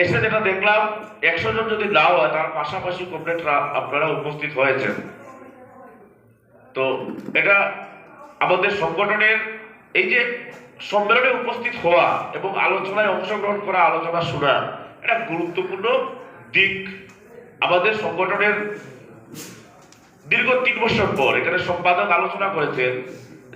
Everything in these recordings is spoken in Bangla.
এসে যেটা দেখলাম 100 জন যদি নাও হয় তার পাশাপাশি কমরেডরা আপনারা উপস্থিত হয়েছেন। তো এটা আমাদের সংগঠনের এই যে সম্মেলনে উপস্থিত হওয়া এবং আলোচনায় অংশগ্রহণ করা, আলোচনা শোনা, এটা গুরুত্বপূর্ণ দিক। আমাদের সংগঠনের দীর্ঘ 3 বছর পর এখানে সম্পাদক আলোচনা করেছেন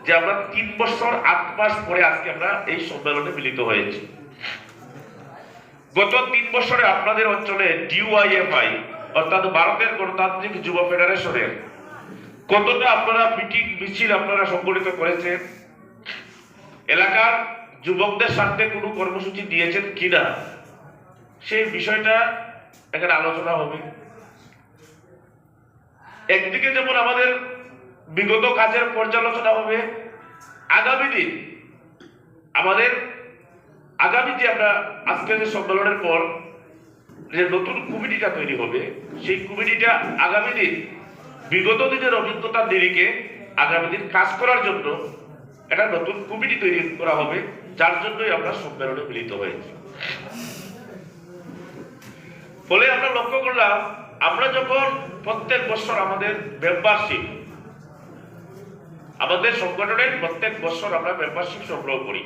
যে আমরা 3 বছর 8 মাস পরে আজকে আমরা এই সম্মেলনে মিলিত হয়েছি। গত 3 বছরে আপনাদের অঞ্চলে ডিওয়াইএফআই অর্থাৎ ভারতের গণতান্ত্রিক যুব ফেডারেশনের কতটা আপনারা মিটিং মিছিল আপনারা সংগঠিত করেছেন, এলাকার যুবকদের স্বার্থে কোনো কর্মসূচি দিয়েছেন কিনা, সেই বিষয়টা এখানে আলোচনা হবে। একদিকে যেমন আমাদের বিগত কাজের পর্যালোচনা হবে, আগামী দিন আমাদের আগামী যে আমরা আজকে যে সম্মেলনের পর যে নতুন কমিটিটা তৈরি হবে, সেই কমিটিটা আগামী দিন বিগত দিনের অভিজ্ঞতার নিরিখে আগামী দিন কাজ করার জন্য একটা নতুন কমিটি তৈরি করা হবে, যার জন্যই আমরা সম্মেলনে মিলিত হয়েছি। ফলে আমরা লক্ষ্য করলাম আমরা যখন প্রত্যেক বছর আমাদের মেম্বারশিপ, আমাদের সংগঠনের প্রত্যেক বছর আমরা মেম্বারশিপ সংগ্রহ করি।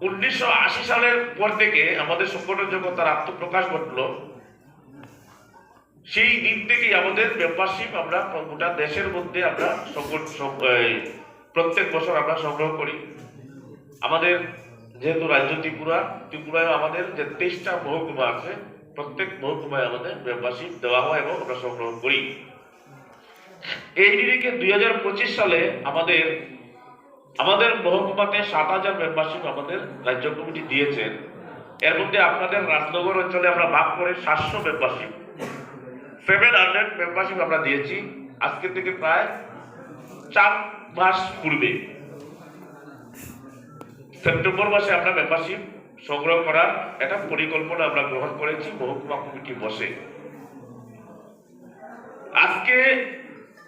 1980 সালের পর থেকে আমাদের সংগঠন যখন তার আত্মপ্রকাশ ঘটলো, সেই দিন থেকেই আমাদের মেম্বারশিপ আমরা গোটা দেশের মধ্যে আমরা প্রত্যেক বছর আমরা সংগ্রহ করি। আমাদের যেহেতু রাজ্য ত্রিপুরায় আমাদের যে 23টা মহকুমা আছে, প্রত্যেক মহকুমায় আমাদের মেম্বারশিপ দেওয়া হয় এবং আমরা সংগ্রহ করি। এই নিরিখে 2025 সালে আমাদের মহকুমাতে 7,000 মেম্বারশিপ আমাদের রাজ্য কমিটি দিয়েছেন। এর মধ্যে আপনাদের রাজনগর অঞ্চলে আমরা ভাগ করে 700 মেম্বারশিপ, 700 মেম্বারশিপ আমরা দিয়েছি। আজকে থেকে প্রায় 4 মাস পূর্বে সেপ্টেম্বর মাসে আমরা মেম্বারশিপ সংগ্রহ করার একটা পরিকল্পনা আমরা গ্রহণ করেছি মহকুমা কমিটি বসে। আজকে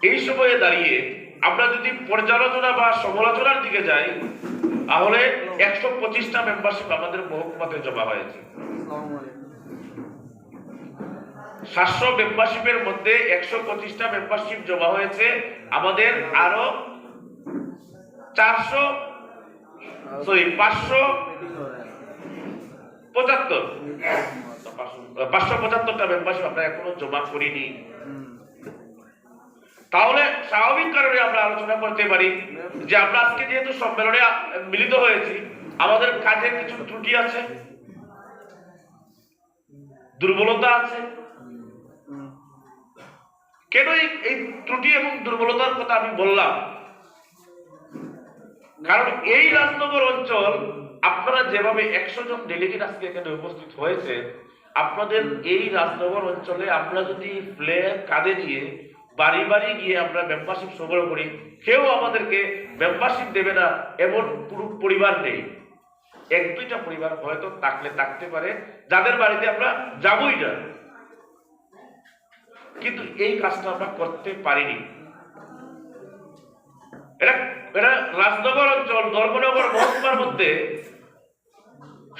এই সময়ে দাঁড়িয়ে আমরা যদি পর্যালোচনা বা সমালোচনার দিকে যাই, তাহলে 125টা মেম্বারশিপ আমাদের মহকুমাতে জমা হয়েছে। 700 মেম্বারশিপের মধ্যে 125টা মেম্বারশিপ জমা হয়েছে। আমাদের আরো 575টা মেম্বারশিপ আমরা এখনো জমা করিনি। তাহলে স্বাভাবিক কারণে আমরা আলোচনা করতে পারি যে আমরা আজকে যেহেতু সম্মেলনে মিলিত হয়েছি, আমাদের কাজে কিছু ত্রুটি আছে, দুর্বলতা আছে। কেন এই ত্রুটি এবং দুর্বলতার কথা আমি বললাম? কারণ এই রাজনগর অঞ্চল আপনারা যেভাবে 100 জন ডেলিগেট আজকে এখানে উপস্থিত হয়েছে, আপনাদের এই রাজনগর অঞ্চলে আমরা যদি ফ্ল্যাগ কাঁধে নিয়ে বাড়ি বাড়ি গিয়ে আমরা মেম্বারশিপ সংগ্রহ করি, কেউ আমাদেরকে মেম্বারশিপ দেবে না এমন পুরো পরিবার নেই। 1-2টা পরিবার হয়তো থাকতে পারে যাদের বাড়িতে আমরা যাবই না, কিন্তু এই কাজটা আমরা করতে পারিনি। এটা রাজনগর অঞ্চল, ধর্মনগর মহকুমার মধ্যে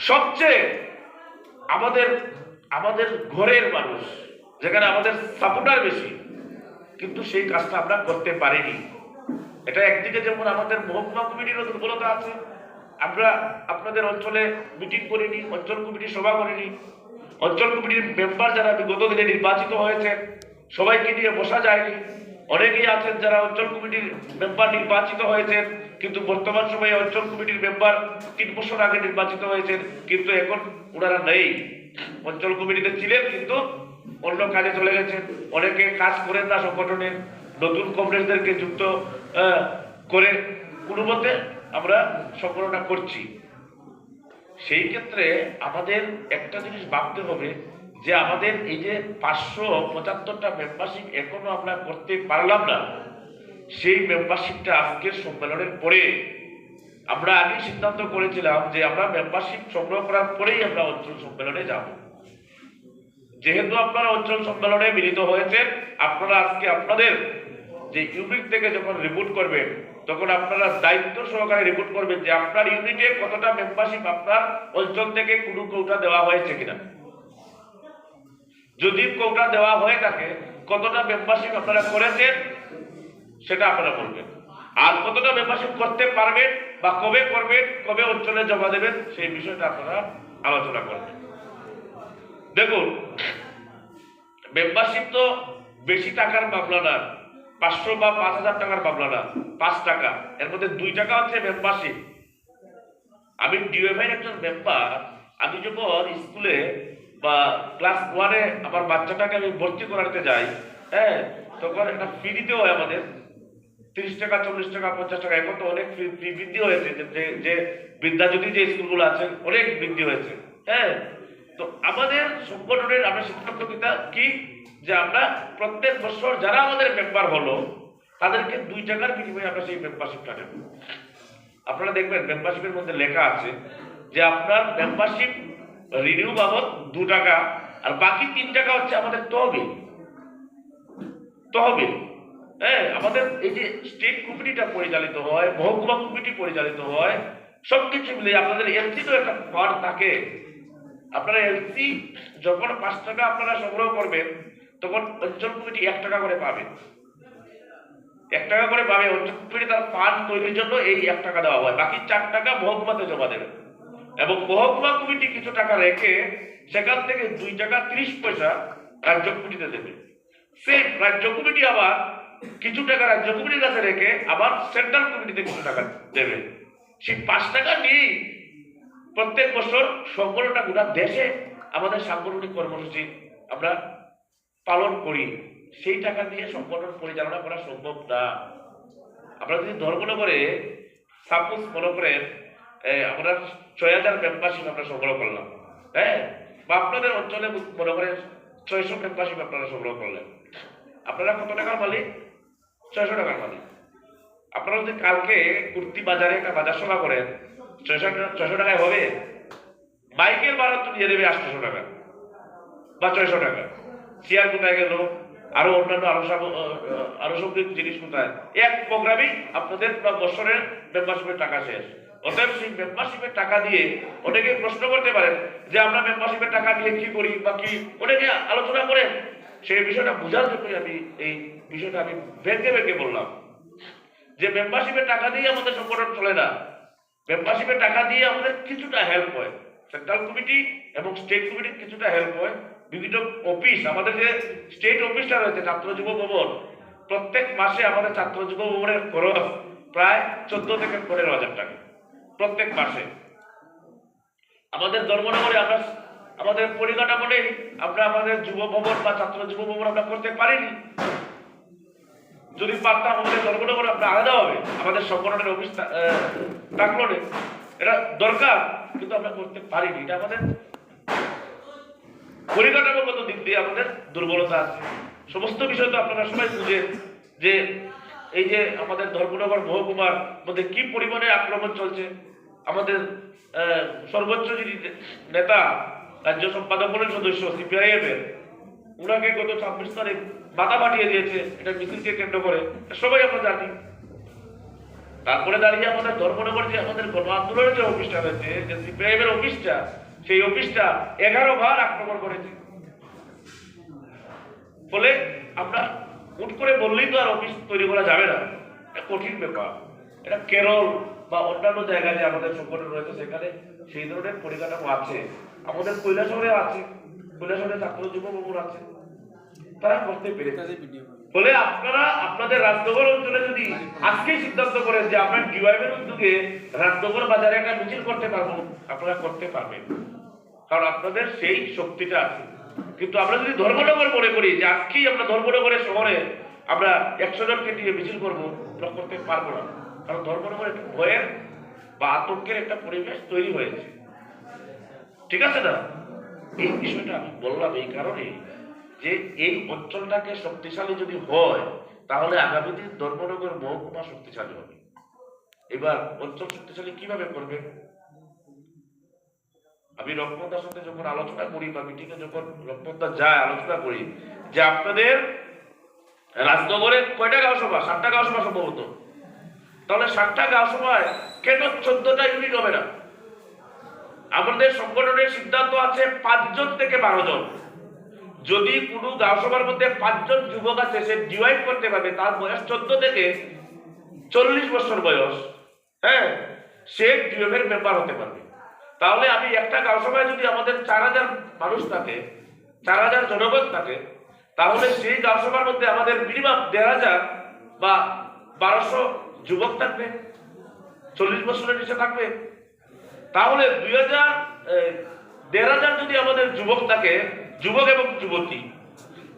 সবচেয়ে আমাদের ঘরের মানুষ, যেখানে আমাদের সাপোর্টার বেশি, কিন্তু সেই কাজটা আমরা করতে পারিনি। এটা একদিকে যেমন আমাদের মহকুমা কমিটির দুর্বলতা আছে, আমরা আপনাদের অঞ্চলে মিটিং করিনি, অঞ্চল কমিটির সভা করিনি। অঞ্চল কমিটির মেম্বার যারা বিগত দিনে নির্বাচিত হয়েছেন, সবাইকে নিয়ে বসা যায়নি। অনেকেই আছেন যারা অঞ্চল কমিটির মেম্বার নির্বাচিত হয়েছেন, কিন্তু বর্তমান সময়ে অঞ্চল কমিটির মেম্বার 3 বছর আগে নির্বাচিত হয়েছেন, কিন্তু এখন ওনারা নেই। অঞ্চল কমিটিতে ছিলেন কিন্তু অন্য কাজে চলে গেছেন। অনেকে কাজ করেন না সংগঠনের, নতুন কমরেডদেরকে যুক্ত করে কোনো মতে আমরা সংগঠনটা করছি। সেই ক্ষেত্রে আমাদের একটা জিনিস ভাবতে হবে যে আমাদের এই যে 575টা মেম্বারশিপ এখনো আমরা করতে পারলাম না, সেই মেম্বারশিপটা আজকের সম্মেলনের পরে আমরা আগে সিদ্ধান্ত করেছিলাম যে আমরা মেম্বারশিপ সংগ্রহ করার পরেই আমরা অঞ্চল সম্মেলনে যাব। যেহেতু আপনারা অঞ্চল সম্মেলনে মিলিত হয়েছেন, আপনারা আজকে আপনাদের যে ইউনিট থেকে যখন রিপোর্ট করবেন তখন আপনারা দায়িত্ব সহকারে রিপোর্ট করবেন যে আপনার ইউনিটে কতটা মেম্বারশিপ আপনার অঞ্চল থেকে কোনো কোটা দেওয়া হয়েছে কিনা। যদি কোটা দেওয়া হয়ে থাকে কতটা মেম্বারশিপ আপনারা করেছেন সেটা আপনারা বলবেন, আর কতটা মেম্বারশিপ করতে পারবেন বা কবে করবেন, কবে অঞ্চলে জমা দেবেন সেই বিষয়টা আপনারা আলোচনা করবেন। দেখুন, মেম্বারশিপ তো বেশি টাকার মামলা না, 500 বা 5000 টাকার মামলা না, 5 টাকা, এর মধ্যে 2 টাকা হচ্ছে মেম্বারশিপ। আমি ডিওএফআই একজন মেম্বার, আমি যখন স্কুলে বা ক্লাস 1-এ আমার বাচ্চাটাকে আমি ভর্তি করাতে যাই, হ্যাঁ, তখন একটা ফি দিতে হয় আমাদের 30 টাকা, 40 টাকা, 50 টাকা। এখন তো অনেক ফি বৃদ্ধি হয়েছে, যে বিদ্যাজ্যোতি যে স্কুলগুলো আছে অনেক বৃদ্ধি হয়েছে, হ্যাঁ। তো আমাদের সংগঠনের আমরা শিক্ষকতা কি যে আমরা প্রত্যেক বছর যারা আমাদের মেম্বার হলো তাদেরকে 2 টাকার বিনিময়ে আমরা সেই মেম্বারশিপটা নেব। আপনারা দেখবেন মেম্বারশিপের মধ্যে লেখা আছে যে আপনার মেম্বারশিপ রিনিউ বাবদ 2 টাকা, আর বাকি 3 টাকা হচ্ছে আমাদের তহবিল। হ্যাঁ, আমাদের এই যে স্টেট কমিটিটা পরিচালিত হয়, মহকুমা কমিটি পরিচালিত হয়, সবকিছু মিলে আপনাদের এলসি তো একটা ফান্ড থাকে। আপনারা এলসি যখন 5 টাকা আপনারা সংগ্রহ করবেন তখন অঞ্চল কমিটি 1 টাকা করে পাবে, 1 টাকা করে পাবে। অঞ্চল কমিটি তার ফান্ড তৈরির জন্য এই 1 টাকা দেওয়া হয়, বাকি 4 টাকা মহকুমাতে জমা দেবে, এবং মহকুমা কমিটি কিছু টাকা রেখে সেখান থেকে 2 টাকা 30 পয়সা রাজ্য কমিটিতে দেবে। সেই রাজ্য কমিটি আবার কিছু টাকা রাজ্য কমিটির কাছে রেখে আবার সেন্ট্রাল কমিটিতে কিছু টাকা দেবে। সেই 5 টাকা নিয়ে প্রত্যেক বছর সংগঠনটা গোটা দেশে আমাদের সাংগঠনিক কর্মসূচি আমরা পালন করি। সেই টাকা দিয়ে সংগঠন পরিচালনা করা সম্ভব না। আমরা যদি ধর্মনগরে সাপোজ মনে করেন আমরা 6000 মেম্বারশিপ আমরা সংগ্রহ করলাম, হ্যাঁ, বা আপনাদের অঞ্চলে মনে করেন 600 মেম্বারশিপ আপনারা সংগ্রহ করলেন, আপনারা কত টাকার মালিক? 600 টাকার মালিক। আপনারা যদি কালকে কুর্তি বাজারে একটা বাজার সভা করেন 600 টাকায় হবে? বাইকের ভাড়া তো দিয়ে দেবে 800 টাকা বা 600 টাকা। চেয়ার কোথায় গেল, আরো অন্যান্য আরো সব জিনিস কোথায়? এক প্রোগ্রামই আপনাদের বছরের মেম্বারশিপের টাকা শেষ। অতএব সেই মেম্বারশিপের টাকা দিয়ে অনেকে প্রশ্ন করতে পারেন যে আমরা মেম্বারশিপের টাকা দিয়ে কি করি বা কি, অনেকে আলোচনা করেন। সেই বিষয়টা বোঝার জন্যই আমি এই বিষয়টা আমি ভেঙে বললাম যে মেম্বারশিপের টাকা দিয়ে আমাদের সংগঠন চলে না। মেম্বারশিপের টাকা দিয়ে আমাদের কিছুটা হেল্প হয়, সেন্ট্রাল কমিটি এবং স্টেট কমিটির কিছুটা হেল্প হয়। বিভিন্ন অফিস, আমাদের যে স্টেট অফিসটা রয়েছে ছাত্র যুব ভবন, প্রত্যেক মাসে আমাদের ছাত্র যুব ভবনের খরচ প্রায় 14 থেকে 15,000 টাকা প্রত্যেক মাসে। আমাদের ধর্মনগরে আমরা আমাদের পরিকাঠামো নেই, আমরা আমাদের যুব ভবন বা ছাত্র যুব ভবন আমরা করতে পারিনি। যদি পারতাম আমাদের ধর্মনগরে আমরা আলাদা হবে, আমাদের সংগঠনের অফিস থাকলো না, এটা দরকার, কিন্তু আমরা করতে পারিনি। এটা আমাদের পরিকাঠামোগত দিক দিয়ে আমাদের দুর্বলতা আছে। সমস্ত বিষয় তো আপনারা সবাই বুঝেন যে এই যে আমাদের ধর্মনগর মহকুমার মধ্যে কি পরিমাণে আক্রমণ চলছে। আমাদের সর্বোচ্চ যিনি নেতা, রাজ্য সম্পাদক বলেন সদস্য সিপিআইএম এর, উনাকে গত 26 তারিখ মাথা ফাটিয়ে দিয়েছে এটা মিছিলকে কেন্দ্র করে, সবাই আমরা জানি। তারপরে দাঁড়িয়ে আমাদের ধর্মনগর যে আমাদের গণ আন্দোলনের যে অফিসটা রয়েছে, যে সিপিআইএম এর অফিসটা, সেই অফিসটা 11 বার আক্রমণ করেছে। ফলে আমরা হুট করে বললেই তো আর অফিস তৈরি করা যাবে না, এটা কঠিন ব্যাপার। এটা কেরল বা অন্যান্য জায়গায় যে আমাদের সংগঠন রয়েছে সেখানে সেই ধরনের পরিকাঠামো আছে। আমাদের কৈলাসহরে আছে, কৈলাসহরে ছাত্র যুব ভবন আছে, তারা করতে পেরেছে। ফলে আপনারা আপনাদের রাজনগর অঞ্চলে যদি আজকেই সিদ্ধান্ত করেন যে আপনার ডিওয়াইএম এর উদ্যোগে রাজনগর বাজারে একটা মিছিল করতে পারবো, আপনারা করতে পারবেন, কারণ আপনাদের সেই শক্তিটা আছে। কিন্তু আমরা যদি ধর্মনগর মনে করি যে আজকেই আমরা ধর্মনগরের শহরে আমরা 100 জনকে দিয়ে মিছিল করবো, আমরা করতে পারবো না, কারণ ধর্মনগরে একটা ভয়ের বা আতঙ্কের একটা পরিবেশ তৈরি হয়েছে। ঠিক আছে না? এই বিষয়টা আমি বললাম এই কারণে যে এই অঞ্চলটাকে শক্তিশালী যদি হয় তাহলে আগামী দিন ধর্মনগর মহকুমা শক্তিশালী হবে। এবার অঞ্চল শক্তিশালী কিভাবে করবে? আমি রকমতার সাথে যখন আলোচনা করি বা মিটিংয়ে যখন রকমতা যায় আলোচনা করি যে আপনাদের রাজনগরে কয়টা গাঁও সভা? 7টা গাঁও সভা সম্ভবত। তাহলে 7টা গাঁও সভায় কেন 14টা ইউনিট হবে না? আমাদের সংগঠনের সিদ্ধান্ত আছে 5 জন থেকে 12 জন। যদি কোনো গাঁও সভার মধ্যে 5 জন যুবক আছে, সে ডিভাইড করতে পারবে, তার বয়স 14 থেকে 40 বছর বয়স, হ্যাঁ, সে ডিএফের মেম্বার হতে পারবে। তাহলে আমি একটা গাঁও সভায় যদি আমাদের 4000 মানুষ থাকে, 4000 জনগণ থাকে, তাহলে সেই গাঁও সভার মধ্যে আমাদের মিনিমাম 1500 বা 1200 যুবক থাকবে, 40 বছরের নিচে থাকবে। তাহলে 1500 যদি আমাদের যুবক থাকে, যুবক এবং যুবতী,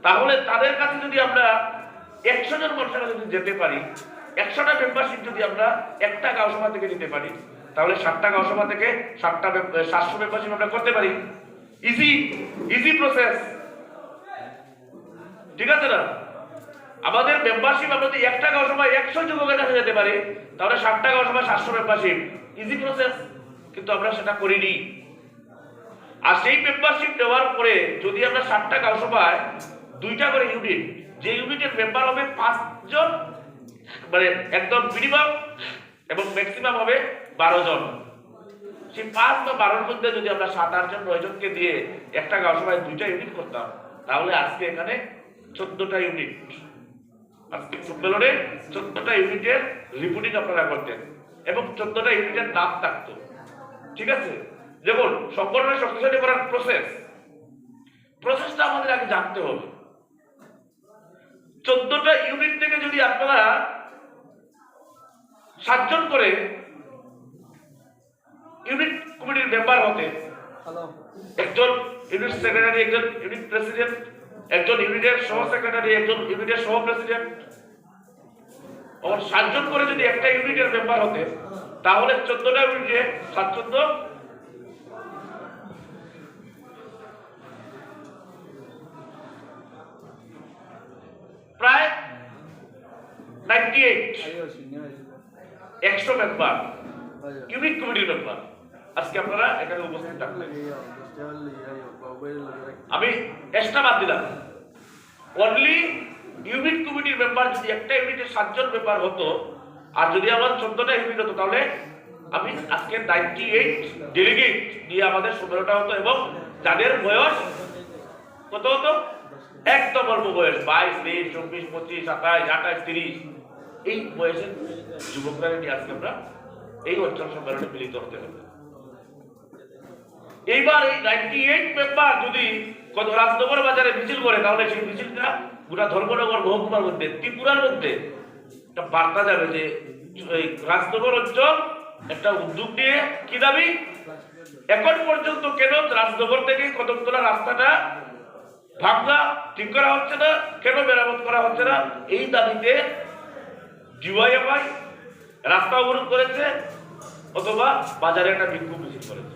তাহলে তাদের কাছে যদি আমরা 100 জন মানুষের কাছে যদি যেতে পারি, 100টা মেম্বারশিপ যদি আমরা একটা গাঁও সভা থেকে নিতে পারি, তাহলে 7টা গাঁও সভা থেকে 700 মেম্বারশিপ আমরা করতে পারি। ইজি প্রসেস, ঠিক আছে না? আমাদের মেম্বারশিপ আমরা যদি একটা গাঁও সভায় 100 যুবকের কাছে যেতে পারি, তাহলে 7টা গাঁও সভায় 700 মেম্বারশিপ, ইজি প্রসেস। কিন্তু আমরা সেটা করিনি। আর সেই মেম্বারশিপ দেওয়ার পরে যদি আমরা 7টা গাঁও সভায় 2টা করে ইউনিট, যে ইউনিটের মেম্বার হবে 5 জন, মানে একদম মিনিমাম, এবং ম্যাক্সিমাম হবে 12 জন। সেই 5 বা 12-র মধ্যে যদি আমরা 7, 8 জন, 9 জনকে দিয়ে একটা গাঁও সভায় 2টা ইউনিট করতাম, তাহলে আজকে এখানে 14টা ইউনিট, আজকে সম্মেলনে 14টা ইউনিটের রিপোর্টিং আপনারা করতেন এবং 14টা ইউনিটের নাম থাকতো। ঠিক আছে? দেখুন, সংগঠনের শক্তিশালী করার প্রসেসটা আমাদের আগে জানতে হবে। 14টা ইউনিট থেকে যদি আপনারা 7 জন করে ইউনিট কমিটির মেম্বার হতে, একজন ইউনিট সেক্রেটারি, একজন ইউনিট প্রেসিডেন্ট, একজন ইউনিটের সহ সেক্রেটারি, একজন ইউনিটের সহ প্রেসিডেন্ট, 7 জন করে যদি একটা ইউনিটের মেম্বার হতে, তাহলে 14টা ইউনিটে 7 14 প্রায় 98 100 মেম্বার ইউনিট কমিটির মেম্বার আজকে আপনারা এখানে উপস্থিত থাকলেন। আমি এক্সট্রা বাদ দিলাম, অনলি ইউনিট কমিটির মেম্বার যদি একটা ইউনিটে 7 জন মেম্বার হতো, আর যদি আমার 14টা ইউনিট হতো, তাহলে আমি আজকে 98 ডেলিগেট নিয়ে আমাদের সম্মেলনটা হতো, এবং যাদের বয়স কত হতো? একদম অল্প বয়স, 22, 23, 24, 25, 27, 28, 30, এই বয়সের যুবকরা নিয়ে আজকে আমরা এই অঞ্চল সম্মেলনে মিলিত হতে হবে। এইবার এই 98 মেম্বার যদি কত রাজনগর বাজারে মিছিল করে, তাহলে সেই মিছিলটা গোটা ধর্মনগর মহকুমার মধ্যে, ত্রিপুরার মধ্যে একটা বার্তা যাবে যে এই রাজনগর অঞ্চল একটা উদ্যোগ নিয়ে কি দাবি, এখন পর্যন্ত কেন রাজনগর থেকে কদমতলা রাস্তাটা ভাঙা ঠিক করা হচ্ছে না, কেন মেরামত করা হচ্ছে না, এই দাবিতে ডিওয়াইএফআই রাস্তা অবরোধ করেছে অথবা বাজারে একটা বিক্ষোভ মিছিল করেছে।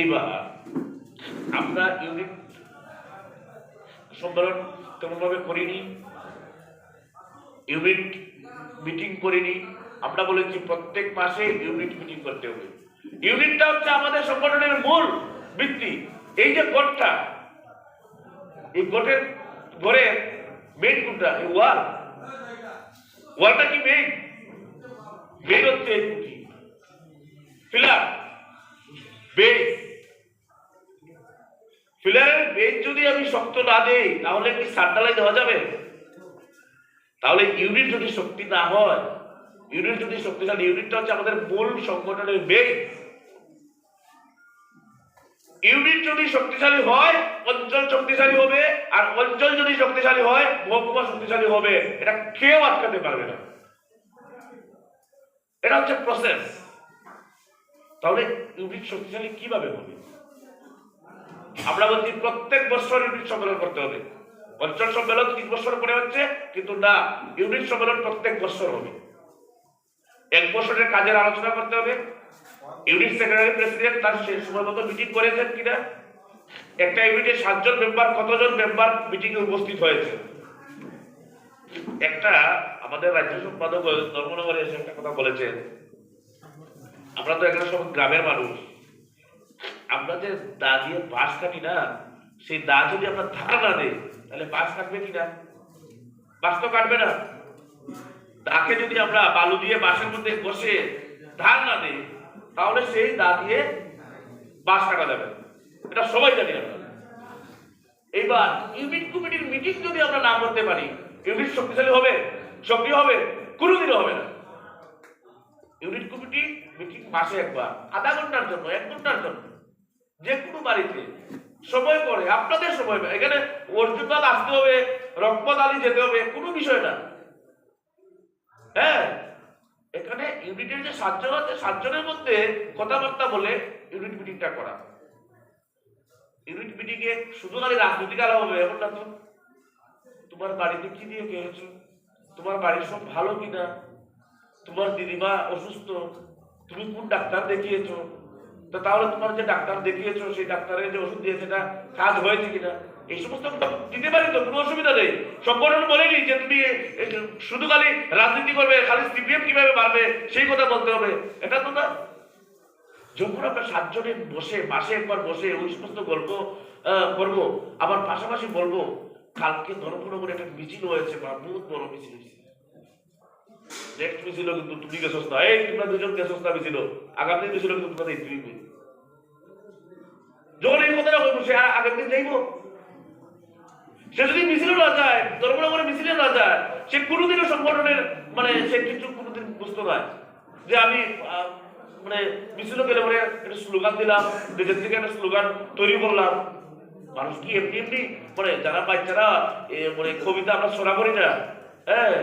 এইবার আমরা ইউনিট সম্মেলন তেমনভাবে করিনি, ইউনিট মিটিং করিনি। আমরা বলেছি প্রত্যেক মাসে ইউনিট মিটিং করতে হবে। ইউনিটটা হচ্ছে আমাদের সংগঠনের মূল ভিত্তি। এই যে গড়টা, এই ঘরের মেইন কোনটা? এই ওয়ালটা কি মেইন হচ্ছে এই খুঁটি, পিলার, বেস। পিলারের বেস যদি আমি শক্ত না দেই, তাহলে কি সাতডালাই দেওয়া যাবে? তাহলে ইউনিট যদি শক্তি না হয়, ইউনিট যদি শক্তিশালী, ইউনিটটা হচ্ছে আমাদের মূল সংগঠনের বেস। ইউনিট যদি শক্তিশালী হয়, অঞ্চল শক্তিশালী হবে, আর অঞ্চল যদি শক্তিশালী হয়, মহকুমা শক্তিশালী হবে। এটা কেউ আটকাতে পারবে না। এটা হচ্ছে প্রসেস। তাহলে ইউনিট শক্তিশালী কিভাবে হবে? আমরা বলছি প্রত্যেক বছর ইউনিট সম্মেলন করতে হবে। অঞ্চল সম্মেলন 3 বছর পরে হচ্ছে, কিন্তু না, ইউনিট সম্মেলন প্রত্যেক বছর হবে। 1 বছরের কাজের আলোচনা করতে হবে। ইউনিট সেক্রেটারি প্রেসিডেন্ট তার সেই সময় মতো মিটিং করেছেন কিনা, একটা ইউনিটে 7 জন মেম্বার, কতজন মেম্বার মিটিং এ উপস্থিত হয়েছে। একটা আমাদের রাজ্য সম্পাদক ধর্মনগরে এসে একটা কথা বলেছেন, আমরা তো এখানে সব গ্রামের মানুষ, আমরা যে দা দিয়ে বাঁশ কাটি না, সেই দা যদি আমরা ধাক্কা না দেই তাহলে বাস কাটবে কিনা? বাস তো কাটবে না। দাকে যদি আমরা বালু দিয়ে বাঁশের মধ্যে বসে ধার না দিই তাহলে সেই দা দিয়ে বাঁশ কাটা যাবে, এটা সবাই জানি আমরা। এইবার ইউনিট কমিটির মিটিং যদি আমরা না করতে পারি, ইউনিট শক্তিশালী হবে? সক্রিয় হবে? কোনোদিনও হবে না। ইউনিট কমিটি মিটিং মাসে একবার, আধা ঘন্টার জন্য, 1 ঘন্টার জন্য, যে কোনো বাড়িতে সময় করে, আপনাদের সময়, এখানে অর্জুনলাল আসতে হবে, রহমত আলী যেতে হবে, কোনো বিষয় না। হ্যাঁ, এখানে ইউনিটের যে 7 জন আছে, 7 জনের মধ্যে কথাবার্তা বলে ইউনিট মিটিংটা করা। ইউনিট মিটিং এ শুধু খালি রাজনৈতিক আলাপ হবে এমন না তো। তোমার বাড়িতে কি দিয়ে খেয়েছো, তোমার বাড়ির সব ভালো কিনা, তোমার দিদিমা অসুস্থ, তুমি কোন ডাক্তার দেখিয়েছো, তো তাহলে তোমার যে ডাক্তার দেখিয়েছো সেই ডাক্তারের যে ওষুধ দিয়েছে এটা কাজ হয়েছে কিনা, এই সমস্ত দিতে পারি তো, কোনো অসুবিধা নেই। সংগঠন বলেনি যে তুমি শুধু খালি রাজনীতি করবে, খালি সিপিএম কিভাবে বাড়বে সেই কথা বলতে হবে, এটা তো না। যখন আমরা 7 জনে বসে মাসে একবার বসে ওই সমস্ত গল্প করবো, আবার পাশাপাশি বলবো কালকে ধর্মনগরে একটা মিছিল হয়েছে, বহুত বড় মিছিল হয়েছে, নেক্সট মিছিল কিন্তু তুমি গেছস না, এই তোমরা দুজন গেছস না মিছিল, আগামী মিছিল কিন্তু তোমাদের তুমি যখন এই কথাটা বলবো সে আগের দিন যাইব। সে যদি মিছিলে না যায়, ধর্মনগরে মিছিলে না যায়, সে কোনোদিনও সংগঠনের মানে সে কিছু কোনোদিন বুঝতো না যে আমি মানে মিছিল গেলে পরে একটা স্লোগান দিলাম, নিজের থেকে একটা স্লোগান তৈরি করলাম। মানুষ কি এমনি এমনি মানে যারা বাচ্চারা মানে কবিতা আমরা শোনা করি না, হ্যাঁ,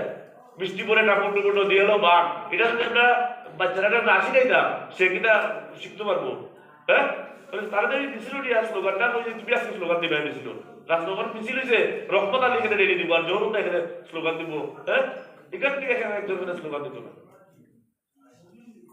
বৃষ্টি পরে কাপড় টুকুটো দিয়ে হলো বাঘ, এটা যদি আমরা বাচ্চারা না শিখাইতাম সে কিনা শিখতে পারবো? হ্যাঁ, তাড়াতাড়ি মিছিল নিয়ে স্লোগানটা হয়েছে, তুমি আজকে স্লোগান দিবে মিছিল, রাজনগর মিছিল হয়েছে, রহমত আলী এখানে রেডি দিব, আর জহরুল এখানে স্লোগান দিব। হ্যাঁ, এখান থেকে এখানে একজন স্লোগান দিত না।